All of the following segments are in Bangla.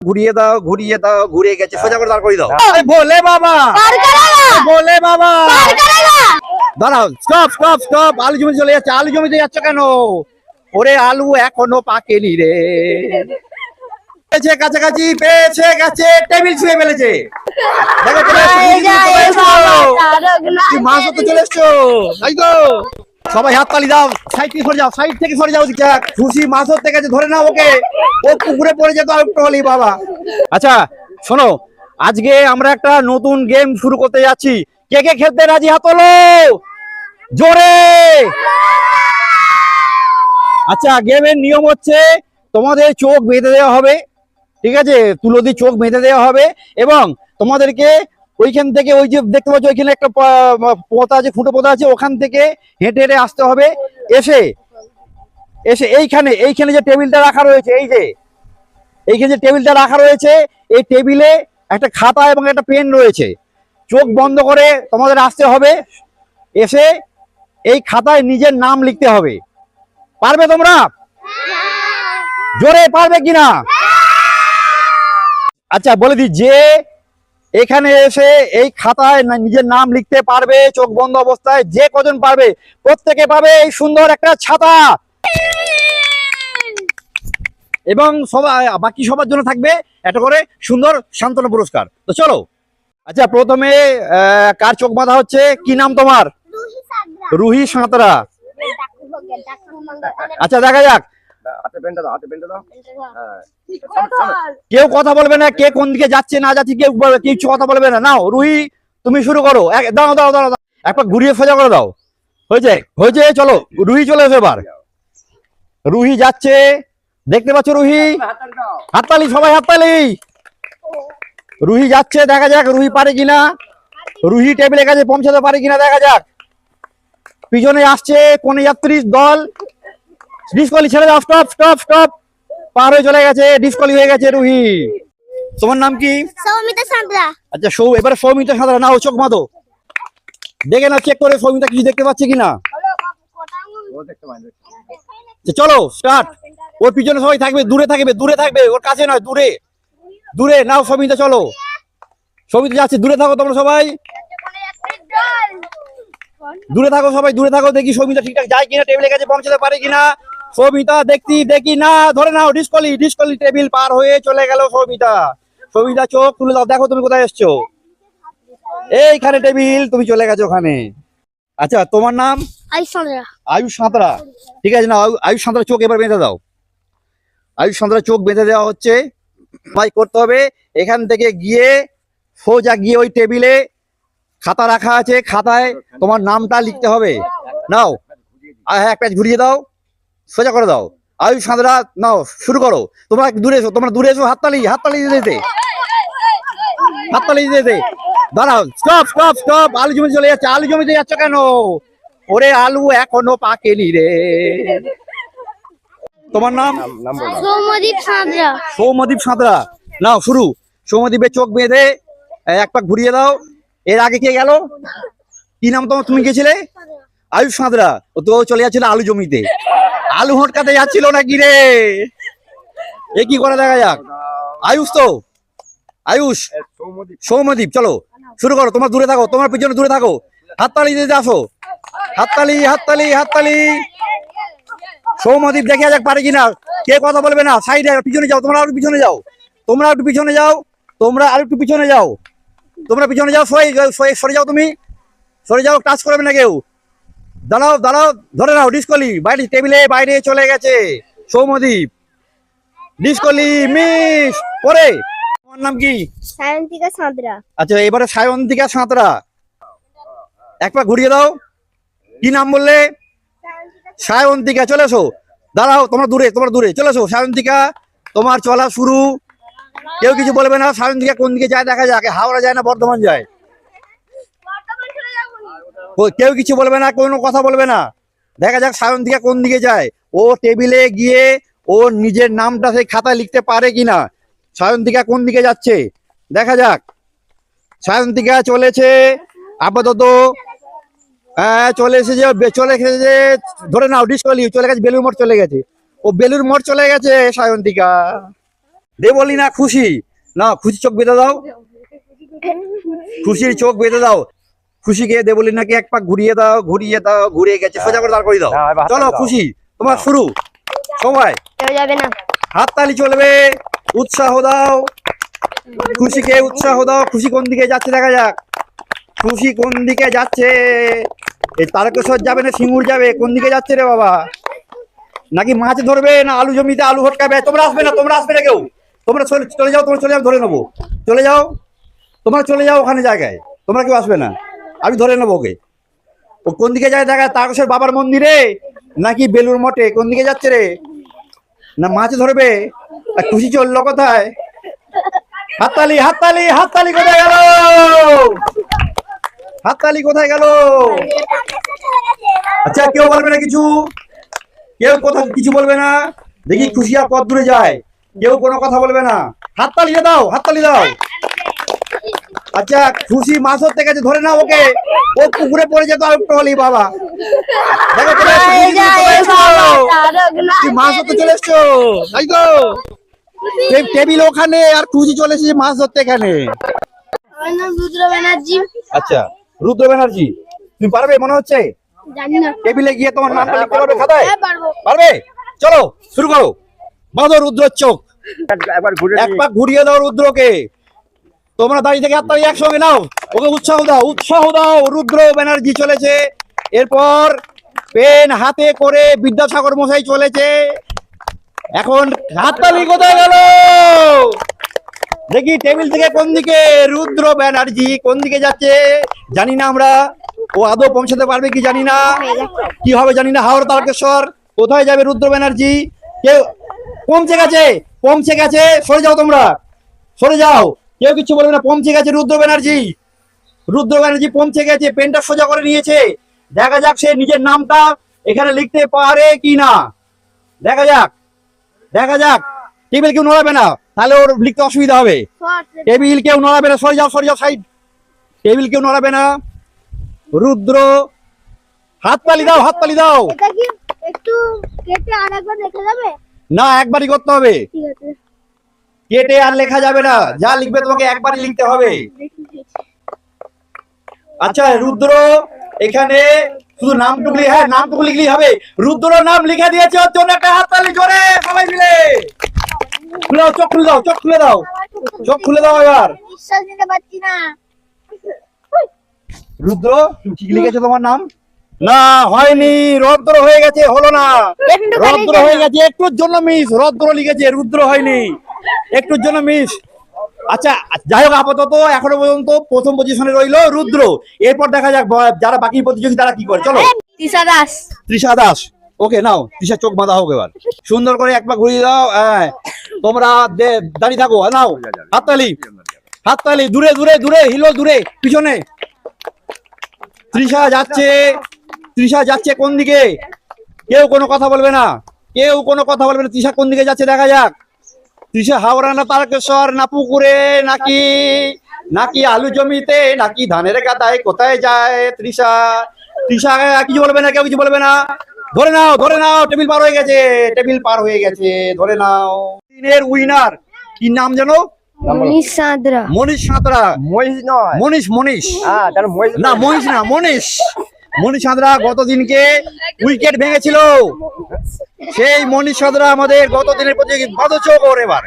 ঘুরিয়ে দাও ঘুরিয়ে দাও, ঘুরে গেছে, সোজা করে দাঁড় করিয়ে দাও। ভোলে বাবা, ভোলে বাবা, দাঁড়াও, স্টপ স্টপ স্টপ। আলু জমি চলে যাচ্ছে। আলু জমিতে যাচ্ছ কেন? ওরে আলু এখনো পাকেনি রে। কাছাকাছি পেয়েছে, গেছে, টেবিল ছুঁয়ে ফেলেছে। দেখো চলে এসছো, মাছ তো চলে এসছো, তাই তো? সবাই হাত তালি দাও, সাইড থেকে সরে যাও, সাইড থেকে সরে যাও। খুশি মাছ ধরতে গেছে, ধরে নাও ওকে, ও পুকুরে পড়ে যেত টলি বাবা। আচ্ছা শোনো, আজকে আমরা একটা নতুন গেম শুরু করতে যাচ্ছি। কে কে খেলতে রাজি? হাত তোলো জোরে। আচ্ছা, গেমের নিয়ম হচ্ছে তোমাদের চোখ বেঁধে দেওয়া হবে, ঠিক আছে? তুলো দিয়ে চোখ বেঁধে দেওয়া হবে এবং তোমাদেরকে ওইখান থেকে, ওই যে দেখতে পাচ্ছ ওইখানে একটা পোতা আছে, ফুটো পোতা আছে, ওখান থেকে হেঁটে হেঁটে আসতে হবে। এসে এসে এইখানে এইখানে যে টেবিলটা রাখা রয়েছে, এই যে এইখানে যে টেবিলটা রাখা রয়েছে, এই টেবিলে একটা খাতা এবং একটা পেন রয়েছে। চোখ বন্ধ করে তোমাদের আসতে হবে, এসে এই খাতায় নিজের নাম লিখতে হবে। পারবে তোমরা? জোরে পারবে কিনা? আচ্ছা বলে দিই, যে এখানে এসে এই খাতায় নিজের নাম লিখতে পারবে চোখ বন্ধ অবস্থায়, যে কজন পারবে প্রত্যেকে পাবে এই সুন্দর একটা ছাতা, এবং সবাই বাকি সবার জন্য থাকবে একটা করে সুন্দর সান্ত্বনা পুরস্কার। তো চলো। আচ্ছা প্রথমে কার চোখ বাঁধা হচ্ছে? কি নাম তোমার? রুহি সাঁতরা। আচ্ছা দেখা যাক। কেউ কথা বলবে না, কে কোন দিকে যাচ্ছে না যাচ্ছে কেউ কিছু কথা বলবে না। নাও রুহি, তুমি শুরু করো। দাঁড়াও দাঁড়াও দাঁড়াও, একবার ঘুরিয়ে সোজা করে দাও। হয়েছে হয়েছে, চলো রুহি চলে এসো এবার। রুহি যাচ্ছে, দেখতে পাচ্ছ রুহি? হাততালি সবাই, হাততালি। রুহি যাচ্ছে, দেখা যাক রুহি পারে কিনা। রুহি টেবিলের কাছে পৌঁছাতে পারে কিনা দেখা যাক। পিছনে আসছে কোন যাত্রী দল। ডিসকলি, ছেড়ে দাও, স্টপ স্টপ স্টপ। পার হয়ে চলে গেছে, ডিসকলি হয়ে গেছে রুহি। তোমার নাম কি? সৌমিতা সাঁতরা। আচ্ছা এবারে সৌমিতা সাঁতরা। নাও চোখ বাঁধো, দেখে না চেক করে সৌমিতা কিছু দেখতে পাচ্ছে কিনা। চলো স্টার্ট। ওর পিছনে সবাই থাকবে, দূরে থাকবে, দূরে থাকবে, ওর কাছে নয়, দূরে দূরে। নাও সৌমিতা চলো। সৌমিতা যাচ্ছে, দূরে থাকো তোমরা সবাই, দূরে থাকো সবাই, দূরে থাকো। দেখি সৌমিতা ঠিকঠাক যায় কিনা, টেবিলের কাছে পৌঁছাতে পারে কিনা। সৌমিতা দেখি না, ধরে নাও। ডিসকলি, ডিসকলি, টেবিল পার হয়ে চলে গেল সৌমিতা। সৌমিতা চোখ তুলে দাও, দেখো তুমি কোথায় এসছো। এইখানে টেবিল, তুমি চলে গেছো ওখানে। আচ্ছা তোমার নাম? আয়ুষ সাঁতরা। ঠিক আছে না, আয়ুষ সাঁতরা চোখ এবার বেঁধে দাও। আয়ুষ সাঁতরা চোখ বেঁধে দেওয়া হচ্ছে। ভাই করতে হবে, এখান থেকে গিয়ে সোজা গিয়ে ওই টেবিলে খাতা রাখা আছে, খাতায় তোমার নামটা লিখতে হবে। নাও, হ্যাঁ, এক পেজ ঘুরিয়ে দাও, সোজা করে দাও। আয়ুষ সাঁতরা, নাও শুরু করো। তোমরা দূরে এসো, তোমরা দূরে এসো। হাততালি, হাততালি দিতে, হাততালি দিতে। দাঁড়াও, স্টপ স্টপ স্টপ। আলু জমি চলে যাচ্ছে। আলু জমিতে যাচ্ছ কেন? ওরে আলু এখনো পাকেনি রে। তোমার নাম? সৌমদীপ সাঁতরা। সৌমদীপ সাঁতরা। নাও শুরু। সৌমদীপের চোখ বেঁধে এক পাক ঘুরিয়ে দাও। এর আগে কে গেল? কি নাম তোমার? তুমি গেছিলে? আয়ুষ সাঁতরা। ও তো চলে যাচ্ছিল আলু জমিতে, আলু হটকাতে যাচ্ছিল নাকি রে? এ কি করে দেখা যাক। আয়ুষ তো, আয়ুষ, সৌমদীপ চলো শুরু করো। তোমার দূরে থাকো, তোমার পিছনে দূরে থাকো। হাততালি দিতে আসো, হাততালি, হাততালি, হাততালি। সৌমদীপ দেখে যাক পারে কিনা। কে কথা বলবে না, সাইডে পিছনে যাও। তোমরা একটু পিছনে যাও, তোমরা একটু পিছনে যাও, তোমরা আর একটু পিছনে যাও, তোমরা পিছনে যাও। সরে যাও, তুমি সরে যাও, টাচ করবে না কেউ। দাঁড়াও দাঁড়াও, ধরে নাও। ডিসকলি, বাইরে টেবিলে বাইরে চলে গেছে সৌমদীপ। ডিসকলি মিস পরে। তোমার নাম কি? সায়ন্তিকা সাঁতরা। আচ্ছা এবারে সায়ন্তিকা সাঁতরা। এক পা ঘুরিয়ে দাও। কি নাম বললে? সায়ন্তিকা। চলে এসো, দাঁড়াও, তোমরা দূরে, তোমরা দূরে চলে এসো। সায়ন্তিকা, তোমার চলা শুরু। কেউ কিছু বলবে না। সায়ন্তিকা কোন দিকে যায় দেখা যাক। হাওড়া যায় না বর্ধমান যায়? কেউ কিছু বলবে না, কোনো কথা বলবে না। দেখা যাক সায়ন্তিকা কোন দিকে যায়। ও টেবিলে গিয়ে ও নিজের নামটা সেই খাতায় লিখতে পারে কিনা। সায়ন্তিকা কোন দিকে যাচ্ছে দেখা যাক। সায়ন্তিকা চলেছে আপাতত, হ্যাঁ চলে এসেছে, চলে এসেছে। ধরে নাও, ডিসকলি চলে গেছে, বেলুর মঠ চলে গেছে। ও বেলুর মঠ চলে গেছে সায়ন্তিকা। দে বলি না খুশি, না খুশি চোখ বেঁধে দাও, খুশির চোখ বেঁধে দাও। খুশিকে দে বলি নাকি এক পাক ঘুরিয়ে দাও, ঘুরিয়ে দাও, ঘুরিয়ে গেছে, সোজা করে দাঁড় করিয়ে দাও। চলো খুশি, তোমার শুরু। সবাই কেউ যাবে না। হাততালি চলবে, উৎসাহ দাও, খুশিকে উৎসাহ দাও। খুশি কোন দিকে যাচ্ছে দেখা যাক, খুশি কোন দিকে যাচ্ছে। এই তারকেশ্বর যাবে না সিঙ্গুর যাবে, কোন দিকে যাচ্ছে রে বাবা? নাকি মাছ ধরবে, না আলু জমিতে আলু হটকাবে? তোমরা আসবে না, তোমরা আসবে না কেউ, তোমরা চলে যাও, তোমরা চলে যাও, ধরে নেবো। চলে যাও, তোমরা চলে যাও ওখানে জায়গায়, তোমরা কেউ আসবে না, আমি ধরে নেবো ওকে। ও কোন দিকে যায় দেখা, তারকেশ্বর বাবার মন্দিরে নাকি বেলুর মঠে, কোন দিকে যাচ্ছে রে? না মাছ ধরবে? আর খুশি চললো কোথায়? হাততালি হাততালি হাততালি কোথায় গেল? হাততালি কোথায় গেল? আচ্ছা কেউ বলবে না কিছু, কেউ কথা কিছু বলবে না। দেখি খুশি আর কত দূরে যায়, কেউ কোনো কথা বলবে না। হাততালি দাও, হাততালি দাও। আচ্ছা খুশি মাছ ধরতে গেছে, ধরে না ওকে, ও পুকুরে পড়ে যেত একটু হলেই বাবা। দেখো চলে এসছো, খুশি, তুমি চলে এসছো। তুমি মাছ ধরতে চলে এসছো, তাই তো? টেবিল ওখানে আর খুশি চলে এসেছে মাছ ধরতে এখানে। আমার নাম রুদ্র ব্যানার্জি। আচ্ছা রুদ্র ব্যানার্জি, তুমি পারবে মনে হচ্ছে? জানি না। টেবিলে গিয়ে তোমার নামটা লিখতে পারবে খাতায়? হ্যাঁ পারবো। পারবে? চলো শুরু করো, বাঁধো রুদ্রর চোখ, এক পাক ঘুরিয়ে দাও রুদ্রকে। তোমরা দাঁড়িয়ে থেকে হাততালি একসঙ্গে নাও, ওকে উৎসাহ দাও, উৎসাহ দাও। রুদ্র ব্যানার্জি চলেছে, এরপর পেন হাতে করে বিদ্যাসাগর মশাই চলেছে। এখন হাততালি কোথায় গেল? দেখি টেবিল থেকে কোন দিকে রুদ্র ব্যানার্জি কোন দিকে যাচ্ছে জানি না আমরা, ও আদৌ পৌঁছাতে পারবে কি জানি না, কি হবে জানি না। হাওড়া তারকেশ্বর কোথায় যাবে রুদ্র ব্যানার্জি? কেউ পৌঁছে গেছে, পৌঁছে গেছে, সরে যাও তোমরা, সরে যাও, কেউ কিছু বলবে না। পৌঁছে গেছে রুদ্র ব্যানার্জি, রুদ্র ব্যানার্জি পৌঁছে গেছে, পেনটা সোজা করে নিয়েছে। দেখা যাক সে নিজের নামটা এখানে লিখতে পারে কি না, দেখা যাক, দেখা যাক। টেবিল কেউ নড়াবে না, তাহলে ওর লিখতে অসুবিধা হবে। টেবিল কেউ নড়াবে না, সরে যাও, সরে যাও সাইড, টেবিল কেউ নড়াবে না। রুদ্র হাততালি দাও, হাততালি দাও। এটা কি একটু কেটে আরেকবার লেখা যাবে? না একবারই করতে হবে, ঠিক আছে। কেটে আর লেখা যাবে না, যা লিখবে তোমাকে একবারই লিখতে হবে। আচ্ছা রুদ্র এখানে শুধু নামটুকু, হ্যাঁ নামটুকু লিখলেই হবে। রুদ্র নাম লিখে দিয়েছে, ওর জন্য একটা হাততালি জোরে সবাই মিলে। খুলে দাও, চোখ খুলে দাও, চোখ খুলে দাও, চোখ খুলে দাও এবার। নিঃশ্বাস নিতে পারছি না। রুদ্র ঠিক লিখেছো তোমার নাম? না হয়নি, রদ্র হয়ে গেছে, হলো না, রদ্র হয়ে গেছে, একটুর জন্য মিস। রদ্র লিখেছে, রুদ্র হয়নি, একটুর জন্য মিস। আচ্ছা যাই হোক, আপাতত এখনো পর্যন্ত প্রথম পজিশনে রইলো রুদ্র। এরপর দেখা যাক যারা বাকি প্রতিযোগী তারা কি করে। চলো তিশা দাস। তৃষা দাস, ওকে নাও, তৃষা চোখ বাঁধা হোক এবার, সুন্দর করে এক পা ঘুরিয়ে দাও। হ্যাঁ তোমরা দাঁড়িয়ে থাকো, নাও হাততালি, হাততালি, দূরে দূরে দূরে হিলো, দূরে পিছনে। তৃষা যাচ্ছে, তৃষা যাচ্ছে কোন দিকে? কেউ কোনো কথা বলবে না, কেউ কোনো কথা বলবে না। তৃষা কোন দিকে যাচ্ছে দেখা যাক। তৃষা হাওড়া না তারকেশ্বর, না পুকুরে, নাকি নাকি আলু জমিতে, নাকি ধানের গাদায়, কোথায় যায় তৃষা? তৃষা কিছু বলবে না, কেউ কিছু বলবে না। ধরে নাও, ধরে নাও, টেবিল পার হয়ে গেছে, টেবিল পার হয়ে গেছে, ধরে নাও। দিনের উইনার কি নাম জানো? মনীষ সাঁতরা। মনীষ সাঁতরা, মহিষ নয়। মনীষ, মনীষ তার মহিষ না, মনীষ না, মনীষ, মনীষ সাঁতরা গত দিনকে উইকেট ভেঙেছিল। সেই মনীষ সাঁতরা আমাদের গত দিনের প্রতিযোগী। বাঁধো চোখ ওর এবার,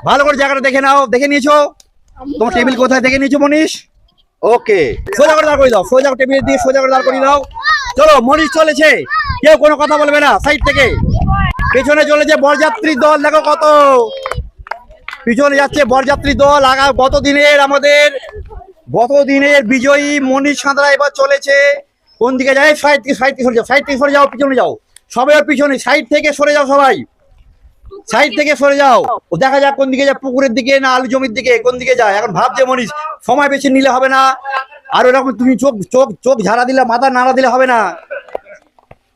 ভালো করে জায়গাটা দেখে নাও। দেখে নিয়েছো তোমার টেবিল কোথায়, দেখে নিয়েছো মনীষ? ওকে সোজা করে দাঁড় করে দাও, সোজা টেবিল দিয়ে সোজা করে দাঁড় করে দাও। চলো মনীষ চলেছে, কেউ কোনো কথা বলবে না। সাইড থেকে পেছনে চলেছে বরযাত্রী দল, দেখো কত পিছনে যাচ্ছে বরযাত্রী দল। গত দিনের আমাদের গত দিনের বিজয়ী মনীষ সাঁতরা এবার চলেছে কোন দিকে যায়? সাইড থেকে, সাইড থেকে সরে যাও, সাইড থেকে সরে যাও, পিছনে যাও, সবাই পিছনে, সাইড থেকে সরে যাও, সবাই সাইড থেকে সরে যাও। ও দেখা যাক কোন দিকে যায়, পুকুরের দিকে না আলু জমির দিকে, কোন দিকে যায় এখন ভাবছে মনীষ। সময় বেছে নিলে হবে না, আর ওরকম তুমি চোখ চোখ চোখ ঝাড়া দিলে, মাথা নাড়া দিলে হবে না।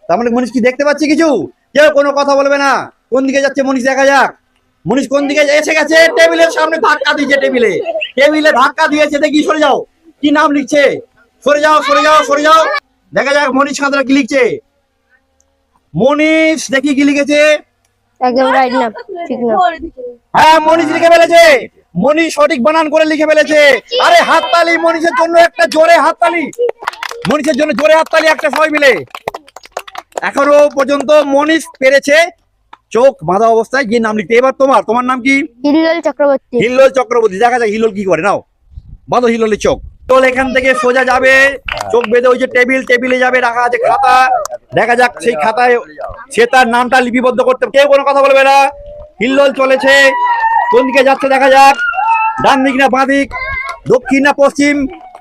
তার মানে মনীষ কি দেখতে পাচ্ছে কিছু? কেউ কোনো কথা বলবে না। কোন দিকে যাচ্ছে মনীষ দেখা যাক। মনীষ কোন দিকে এসে গেছে, টেবিলের সামনে ধাক্কা দিয়েছে, টেবিলে টেবিলে ধাক্কা দিয়েছে। দেখি সরে যাও, কি নাম লিখছে? সরে যাও, সরে যাও, সরে যাও। দেখা যাক মনীষ সাঁতরা কি লিখছে। মনীষ দেখি কি লিখেছে। একদম রাইট না, ঠিক না। হ্যাঁ, মনীষ লিখে ফেলেছে। মনীষ সঠিক বানান করে লিখে ফেলেছে। আরে হাততালি মনীষের জন্য, একটা জোরে হাততালি মনীষের জন্য, জোরে হাততালি একটা সবাই মিলে। এখনো পর্যন্ত মনীষ পেরেছে চোখ বাঁধা অবস্থায় গিয়ে নাম লিখতে। এবার তোমার নাম কি? হিল্লোল চক্রবর্তী। হিল্লোল চক্রবর্তী। দেখা যাক হিল্লোল কি করে। নাও বাঁধো হিল্লোলের চোখ। তো এখান থেকে সোজা যাবে, চোখ বেঁধে ওই যে টেবিলে যাবে, রাখা আছে খাতা। দেখা যাক সেই খাতায় সে তার নামটা লিপিবদ্ধ করতে। কেউ কোনো কথা বলবে না। হিল্লোল চলেছে, কোন দিকে যাচ্ছে দেখা যাক, ডান দিক না বাঁ দিক, দক্ষিণ না পশ্চিম।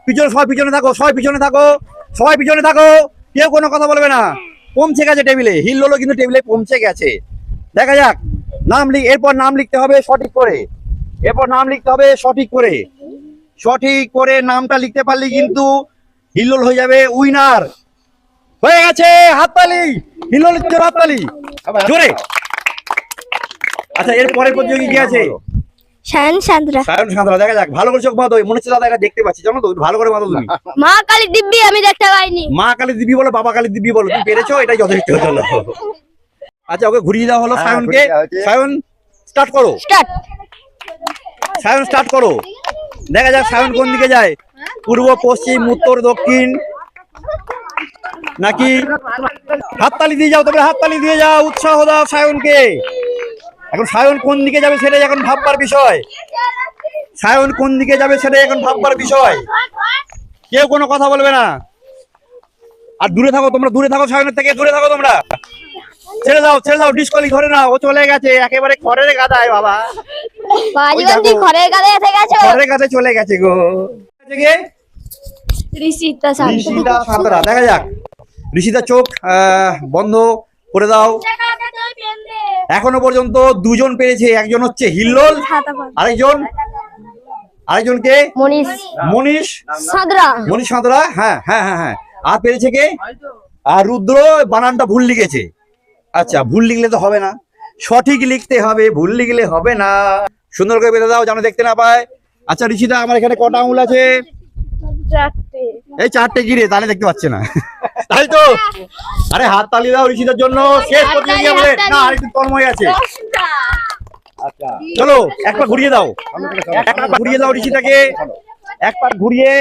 পিছনে সবাই পিছনে থাকো, সবাই পিছনে থাকো, সবাই পিছনে থাকো, কেউ কোনো কথা বলবে না। পৌঁছে গেছে টেবিলে, হিল্লোলও কিন্তু টেবিলে পৌঁছে গেছে। দেখা যাক এরপর নাম লিখতে হবে সঠিক করে। এরপর নাম লিখতে হবে সঠিক করে। সঠিক করে নামটা লিখতে পারলে কিন্তু হিল্লোল হয়ে যাবে উইনার। হয়ে গেছে, হাততালি হিল্লোলের জন্য, হাততালি জোরে। আচ্ছা, এর পরের প্রতিযোগী কি আছে? সায়ন সাঁতরা। সায়ন সাঁতরা। দেখা যাক, ভালো করে চোখ বাঁধো। মনে হচ্ছে দাদা দেখতে পাচ্ছি, জানো তো, ভালো করে বাঁধো তুমি। মা কালী দিব্যি আমি দেখতে পাইনি। মা কালী দিবি বলো, বাবা কালী দিবি বলো, তুমি পেরেছো, এটাই যথেষ্ট হলো। আচ্ছা, ওকে ঘুরিয়ে দেওয়া হলো সায়নকে। সায়ন স্টার্ট করো, স্টার্ট। সায়ন স্টার্ট করো। দেখা যাক সায়ন কোন দিকে যায়, পূর্ব পশ্চিম উত্তর দক্ষিণ নাকি। হাততালি দিয়ে যাও, তবে হাততালি দিয়ে যাও, উৎসাহ দাও সায়নকে। এখন সায়ন কোন দিকে যাবে সেটাই এখন ভাববার বিষয়। সায়ন কোন দিকে যাবে সেটাই এখন ভাববার বিষয়। কেউ কোনো কথা বলবে না। আর দূরে থাকো তোমরা, দূরে থাকো, সায়নের থেকে দূরে থাকো তোমরা। ছেড়ে দাও, ছেড়ে দাও, ডিসকলি ধরে নাও। ও চলে গেছে একেবারে খড়ের গাদায় বাবা। বাজিবন্দি ঘরের গালে এসে গেছে। খড়ের গাদায় চলে গেছে গো। ঋষিতা ঋষিতা সাঁতরা। দেখা যাক, ঋষিতা চোখ বন্ধ করে দাও। এখনো পর্যন্ত দুজন পেরেছে, একজন হচ্ছে হিল্লোল, আরেকজনকে মনীষ মনীষ সাঁতরা। মনীষ সাঁতরা। হ্যাঁ হ্যাঁ হ্যাঁ হ্যাঁ। আর পেরেছে কে? আর রুদ্র বানানটা ভুল লিখেছে। আচ্ছা, ভুল লিখলে তো হবে না, সঠিক লিখতে হবে, ভুল লিখলে হবে না। সুন্দর করে বেঁধে দাও যেন দেখতে না পায়। আচ্ছা ঋষিতা, আমার এখানে কটা আঙুল আছে? এই চারটে। গিরে তাহলে দেখতে পাচ্ছে না, তাই তো? আরে হাত তালি দাও ঋষিতার জন্য। শেষ প্রতিযোগী আমাদের। না, আরেকটু তন্ময় আছে। চলো একবার ঘুরিয়ে দাও, একবার ঘুরিয়ে দাও ঋষিতাকে, একবার ঘুরিয়ে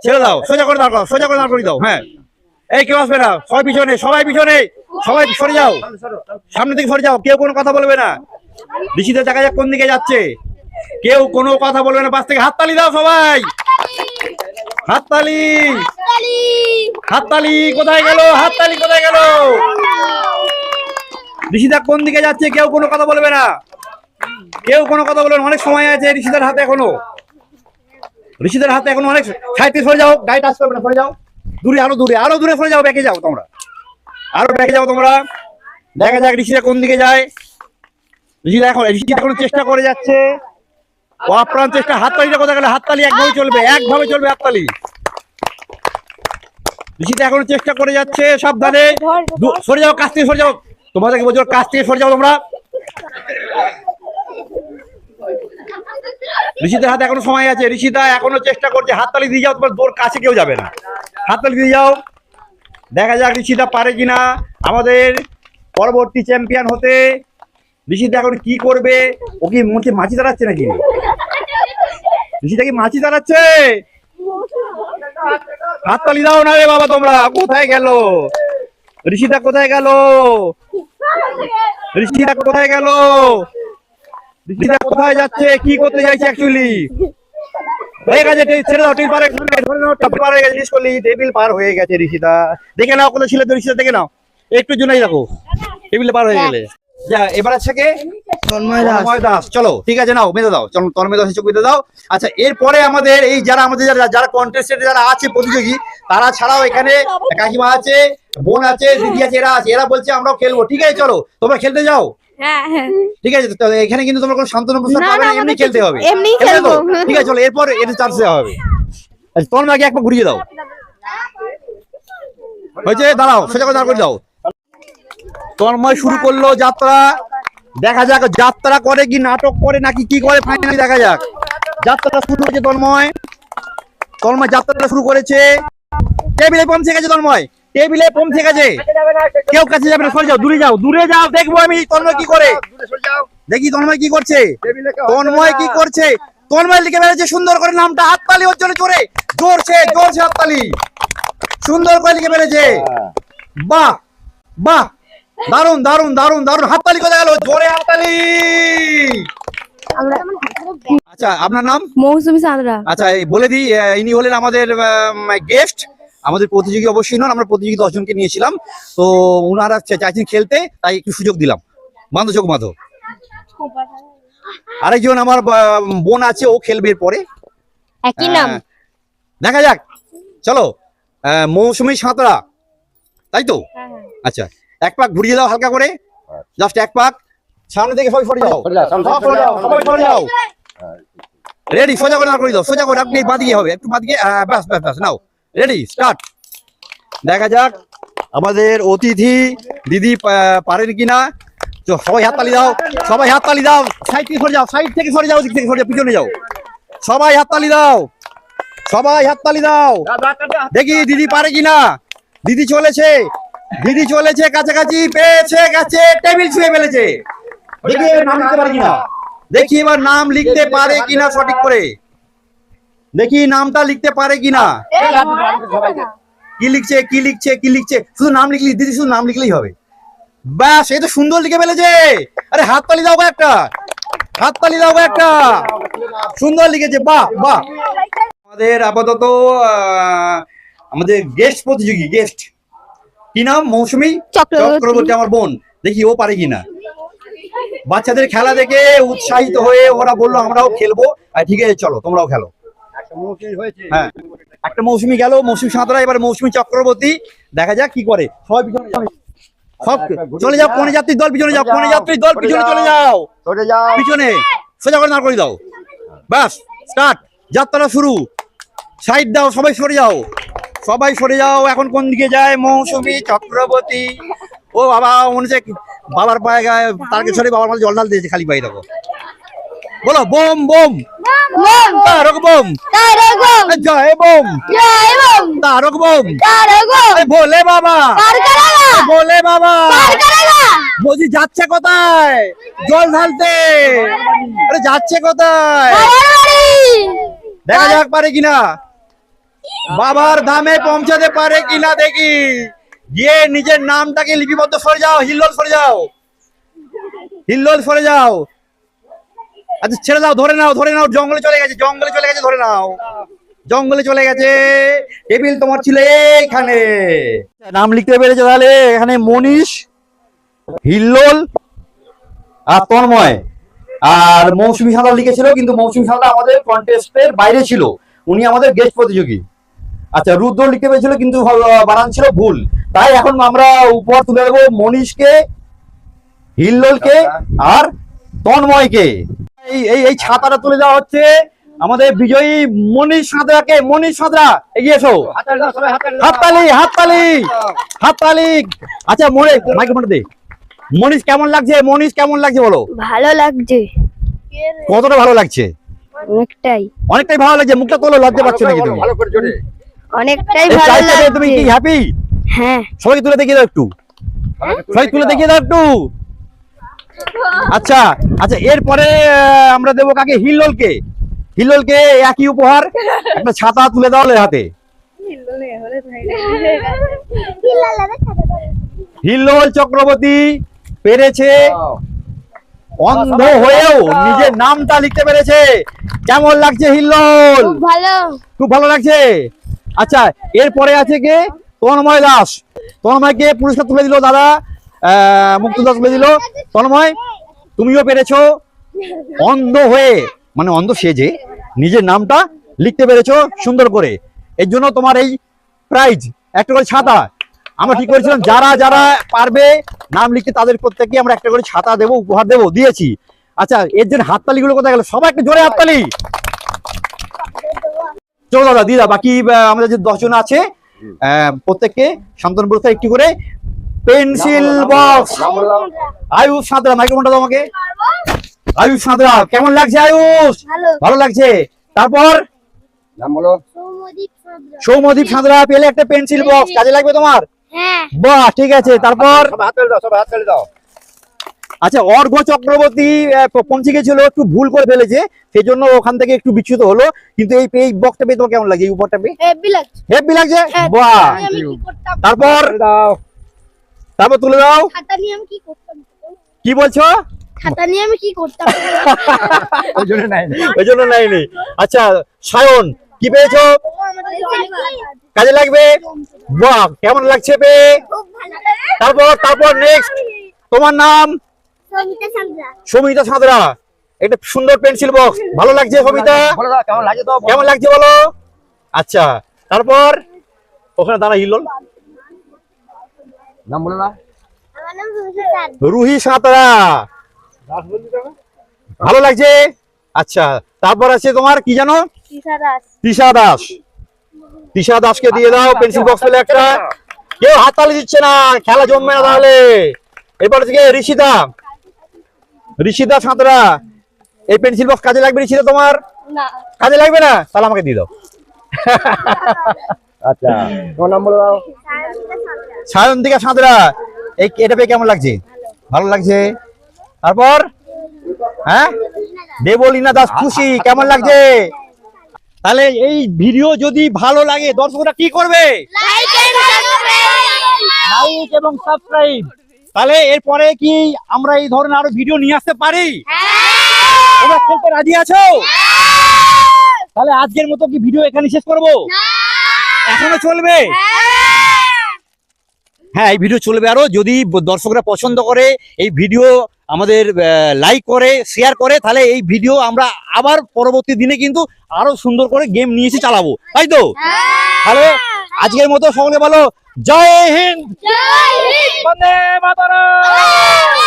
ছেড়ে দাও। সোজা করে দাও, সোজা করে দাঁড় করিয়ে দাও। হ্যাঁ, এই কেউ আসবে না, সবাই পিছনে, সবাই পিছনে, সবাই সরে যাও, সামনে থেকে সরে যাও, কেউ কোনো কথা বলবে না। ঋষিতা দেখা যাক কোন দিকে যাচ্ছে, কেউ কোনো কথা বলবে না। পাশ থেকে হাততালি দাও সবাই, হাততালি, হাততালি কোথায় গেল, হাততালি কোথায় গেল? ঋষিতা কোন দিকে যাচ্ছে, কেউ কোনো কথা বলবে না, কেউ কোনো কথা বলবে না। অনেক সময় আছে ঋষিতার হাতে এখনো, ঋষিতার হাতে এখনো অনেক। সাইডে সরে যাও, গাড়ি টাচ করবে না, সরে যাও দূরে, আরো দূরে, আরো দূরে সরে যাও, ব্যাকে যাও তোমরা, আরো ব্যাকে যাও তোমরা। দেখা যাক ঋষিতা কোন দিকে যায়। ঋষিতা এখন চেষ্টা করে যাচ্ছে, ও আপ্রাণ চেষ্টা। হাততালিটা কোথায় গেল? হাততালি একভাবে চলবে, একভাবে চলবে হাততালি। ঋষিতা এখন চেষ্টা করে যাচ্ছে, সাবধানে সরে যাও, কাছ থেকে সরে যাও, তোমাদেরকে বলছো কাছ থেকে সরে যাও তোমরা। ঋষিতার হাতে এখনো সময় আছে, ঋষিতা এখনো চেষ্টা করছে। হাততালি দিয়ে যাও, তোমার দৌড় কাছে কেউ যাবে না, হাততালি দিয়ে যাও। দেখা যাক ঋষিতা পারে কিনা আমাদের পরবর্তী চ্যাম্পিয়ন হতে। ঋষিতা এখন কি করবে? ও কি মুখে মাছি দাঁড়াচ্ছে নাকি? ঋষিতা কি মাছি দাঁড়াচ্ছে? হাততালি দাও না রে বাবা তোমরা, কোথায় গেল ঋষিতা, কোথায় গেল ঋষিতা, কোথায় গেল ঋষিতা? কোথায় যাচ্ছে, কি করতে চাইছে অ্যাকচুয়ালি? হয়ে গেছে, ছেড়ে দাও, টেবিল পার হয়ে গেছে ঋষিতা। দেখে নাও কোথায় ছিল তো ঋষিতা, দেখে নাও, একটু জন্যই দেখো টেবিল পার হয়ে গেলে। যা, এবার আছে কে? তন্ময় দাস। চলো ঠিক আছে, নাও বেঁধে দাও, চলো তন্ময় দাসের চোখ বেঁধে দাও। আচ্ছা, এরপরে আমাদের এই যারা আমাদের যারা কন্টেস্টেন্ট যারা আছে প্রতিযোগী, তারা ছাড়াও এখানে কাকিমা আছে, বোন আছে, দিদি আছে, এরা আছে, এরা বলছে আমরাও খেলবো। ঠিক আছে, চলো তোমরা খেলতে যাও। ঠিক আছে, তো এখানে কিন্তু তোমরা কোনো শান্তনু প্রস্তাব পাবে না, এমনি খেলতে হবে। খেলবে তো? ঠিক আছে, চলো এরপর এটা চান্স দেওয়া হবে। আচ্ছা, তন্ময়কে একবার ঘুরিয়ে দাও, হয়েছে, দাঁড়াও, সোজা করে দাঁড় করে দাও। তন্ময় শুরু করলো যাত্রা। দেখা যাক যাত্রা করে কি নাটক করে নাকি কি করে, ফাইনালি দেখা যাক। যাত্রাটা শুরু হয়েছে তন্ময়, তন্ময় যাত্রাটা শুরু করেছে। টেবিলে পৌঁছে গেছে তন্ময়, টেবিলে পৌঁছে গেছে, কেউ কাছে যাবে না, সরে যাও, দূরে যাও, দূরে যাও, দেখবো আমি তন্ময় কি করে, দেখি তন্ময় কি করছে, তন্ময় কি করছে, তন্ময় লিখে বেড়েছে সুন্দর করে নামটা, হাততালি ওর জন্য জোরে, জোরছে জোরছে হাততালি, সুন্দর করে লিখে বেড়েছে, বাহ বাহ, দারুন দারুন দারুন দারুন, হাততালি কোথায় গেল, জোরে হাততালি। আচ্ছা আপনার নাম? মৌসুমী সাঁতরা। আচ্ছা এই বলে দিই, ইনি হলেন আমাদের গেস্ট, আমাদের প্রতিযোগী অবশ্যই নন, আমরা প্রতিযোগী 10 জনকে নিয়েছিলাম, তো ওনারা চাইছেন খেলতে, তাই একটু সুযোগ দিলাম, বাঁধো চোখ বাঁধো। আরেকজন আমার বোন আছে, ও খেলবে এরপরে, একই নাম। দেখা যাক, চলো। মৌসুমী সাঁতরা, তাই তো? আচ্ছা এক পাক ঘুরিয়ে দাও হালকা করে, জাস্ট এক পাক, সামনে থেকে সবাই সরে যাও, সবাই সরে যাও, রেডি, সোজা করে দাঁড় করে দাও, সোজা করে, আপনি বাদিয়ে হবে, একটু বাদিয়ে, ব্যাস ব্যাস ব্যাস, নাও রেডি স্টার্ট। দেখা যাক আমাদের অতিথি দিদি পারেন কিনা, সবাই হাততালি দাও, সবাই হাততালি দাও, সাইড থেকে সরে যাও, সাইড থেকে সরে যাও, দিক থেকে সরে যাও, পিছনে যাও, সবাই হাততালি দাও, সবাই হাততালি দাও, দেখি দিদি পারে কিনা, দিদি চলেছে, দিদি চলেছে, কাছাকাছি পেয়েছে, গেছে, টেবিল ছুঁয়ে ফেলেছে, দেখি এবার নাম লিখতে পারে কিনা, দেখি এবার নাম লিখতে পারে কিনা সঠিক করে, দেখি নামটা লিখতে পারে কিনা, কি লিখছে কি লিখছে কি লিখছে, শুধু নাম লিখলি দিদি, শুধু নাম লিখলেই হবে, ব্যাস, এই তো সুন্দর লিখে ফেলেছে, আরে হাততালি দাও গো একটা, হাততালি দাও গো একটা, সুন্দর লিখেছে, বাহ বাহ। আমাদের আপাতত আমাদের গেস্ট প্রতিযোগী, গেস্ট কি নাম? মৌসুমী চক্রবর্তী, আমার বোন, দেখি ও পারে কিনা, বাচ্চাদের খেলা দেখে উৎসাহিত হয়ে ওরা বললো আমরাও খেলবো, আর ঠিক আছে চলো তোমরাও খেলো, হ্যাঁ একটা মৌসুমী গেল, মৌসুমী সাঁতরা, এবার মৌসুমী চক্রবর্তী, দেখা যাক কি করে, সবাই পিছনে যাও, সব চলে যাও, কোন যাত্রীর দল পিছনে যাও, কোন যাত্রীর দল পিছনে চলে যাও, পিছনে সোজা করে দাঁড় করে দাও, ব্যাস স্টার্ট, যাত্রা শুরু, সাইড দাও, সবাই সরে যাও, সবাই সরে যাও, এখন কোন দিকে যায় মৌসুমী চক্রবর্তী, ও বাবা মনে হচ্ছে বাবার পায়ে গায়ে তারকে সরে বাবার মাঝে জল ঢাল দিয়েছে খালি পায়ে, দেখো বলো বোম বোম তারক বোম, জয় বোম তারক বোম, ভোলে বাবা, ভোলে বাবা, বলছি যাচ্ছে কোথায় জল ঢালতে, আরে যাচ্ছে কোথায়, দেখা যাক পারে কিনা, বাবার ধামে পৌঁছাতে পারে কিনা দেখি, গিয়ে নিজের নামটাকে লিপিবদ্ধ, সরে যাও, হিল্লোল সরে যাও, হিল্লোল সরে যাও, আচ্ছা ছেড়ে দাও, ধরে নাও, ধরে নাও, জঙ্গলে চলে গেছে, জঙ্গলে চলে গেছে, ধরে নাও, জঙ্গলে চলে গেছে, টেবিল তোমার ছিল এইখানে, নাম লিখতে পেরেছে তাহলে এখানে মনীষ, হিল্লোল আর তন্ময়, আর মৌসুমী সাঁতরা লিখেছিল, কিন্তু মৌসুমী সাঁতরা আমাদের কন্টেস্টের বাইরে ছিল, উনি আমাদের গেস্ট প্রতিযোগী। আচ্ছা রুদ্র লিখতে পেরেছিল, কিন্তু বানান ছিল ভুল, তাই এখন আমরা উপহার তুলে দেবো মনীষকে, হিল্লোলকে আর তন্ময়কে, এই এই এই ছাতাটা তুলে দেওয়া হচ্ছে আমাদের বিজয়ী মনীষ সাঁতরাকে, মনীষ সাঁতরা এগিয়ে এসো, হাততালি হাততালি হাততালি। আচ্ছা মনে মাইক্রোফোনটা দে, মনীষ কেমন লাগছে, মনীষ কেমন লাগছে বলো, ভালো লাগছে, কতটা ভালো লাগছে, অনেকটাই, অনেকটাই ভালো লাগছে, মুখটা তোলো, লজ্জা পাচ্ছ নাকি তুমি, অনেকটাই এই ভালো প্রাইজটা পেয়ে লাগছে, তুমি কি হ্যাপি? হ্যাঁ সবাইকে তুলে দেখিয়ে দাও একটু, সবাই তুলে দেখিয়ে দাও একটু। আচ্ছা আচ্ছা এরপরে আমরা দেবো কাকে, হিল্লোলকে, হিল্লোলকে একই উপহার, একটা ছাতা তুলে দাও ওর হাতে, হিল্লোল চক্রবর্তী পেরেছে, অন্ধ হয়েও নিজের নামটা লিখতে পেরেছে, কেমন লাগছে হিল্লোল? খুব ভালো, খুব ভালো লাগছে। আচ্ছা এরপরে আছে কে, তন্ময় দাস, তন্ময়কে পুরস্কার তুলে দিল দাদা, মুক্ত দাস তুলে দিল, তন্ময় তুমিও পেরেছো, অন্ধ হয়ে মানে অন্ধ সেজে নিজের নামটা লিখতে পেরেছো সুন্দর করে, এর জন্য তোমার এই প্রাইজ একটা করে ছাতা, আমরা ঠিক করেছিলাম যারা যারা পারবে নাম লিখতে তাদের প্রত্যেককে আমরা একটা করে ছাতা দেবো, উপহার দেবো, দিয়েছি। আচ্ছা এর জন্য হাততালি গুলো কোথায় গেল, সবাই একটু জোরে হাততালি। চলো দাদা দিদা, বাকি আমাদের যে 10 জন আছে প্রত্যেককে শান্তন পুরস্কার একটি করে পেন্সিল বক্স। আয়ুষ সাঁতরা, মাইক্রোফোনটা দাও আমাকে। আয়ুষ সাঁতরা কেমন লাগছে আয়ুষ? ভালো লাগছে। তারপর নাম বলো। সৌমদীপ সাঁতরা পেলে একটা পেন্সিল বক্স, কাজে লাগবে তোমার। হ্যাঁ বাহ ঠিক আছে, তারপর সবাই হাত তালি দাও, সবাই হাত তালি দাও। আচ্ছা অর্ঘ্য চক্রবর্তী পৌঁছে গেছিল, একটু ভুল করে ফেলেছে, সেই জন্য ওখান থেকে একটু বিচ্যুত হলো। কিন্তু এই বক্সটা পেয়ে তোমার কেমন লাগছে? এই উপরটা পেয়ে হেভি লাগছে হেভি লাগছে। হ্যাঁ, বাহ, আমি কি করতাম তারপর তালি দাও। তারপর তুলে দাও। খাতা নিয়ে আমি কি করতাম কি বলছো? খাতা নিয়ে আমি কি করতাম ওই জন্য নাই। ওই জন্য নাইনি। আচ্ছা সায়ন, কি পেয়েছো? কাজে লাগবে। বাহ, কেমন লাগছে পেয়ে? তারপর নেক্সট, তোমার নাম? সমিতা সাঁতরা। একটা সুন্দর পেন্সিল বক্স, ভালো লাগছে সমিতা? বলে দাও কেমন লাগে তো। কেমন লাগছে বলো? আচ্ছা, তারপর ওখানে দাঁড়া হিলল, নাম বলে না। রুহি সাঁতরা, ভালো লাগছে। আচ্ছা, তারপর আছে তোমার কি জানো? তৃষা দাস। তৃষা দাসকে দিয়ে দাও পেন্সিল বক্স পেলে একটা। কেউ হাততালি দিচ্ছে না, খেলা জমবে না তাহলে। এরপর থেকে ঋষিদা সাঁতরা, এই পেন্সিল বক্স কাজে লাগবে ঋষিদা তোমার? না কাজে লাগবে না, তাহলে আমাকে দিয়ে দাও। আচ্ছা তোমার নাম বলে দাও। সায়ন্তিকা সাঁতরা, এটা পেয়ে কেমন লাগছে? ভালো লাগছে। তারপর হ্যাঁ, দেবলীনা দাস খুশি, কেমন লাগছে? তাহলে এই ভিডিও যদি ভালো লাগে দর্শকরা কি করবে? লাইক এবং সাবস্ক্রাইব। তাহলে এরপরে কি আমরা এই ধরনের আরো ভিডিও নিয়ে আসতে পারি? তোমরা খেলতে রাজি আছো? তাহলে আজকের মতো কি ভিডিও এখানে শেষ করব? এখনো চলবে? হ্যাঁ, এই ভিডিও চলবে আরো। যদি দর্শকরা পছন্দ করে, এই ভিডিও আমাদের লাইক করে, শেয়ার করে, তাহলে এই ভিডিও আমরা আবার পরবর্তী দিনে কিন্তু আরো সুন্দর করে গেম নিয়ে এসে চালাবো, তাই তো? তাহলে আজকের মতো সকলে বলো জয় হিন্দ, বন্দে মাতরম।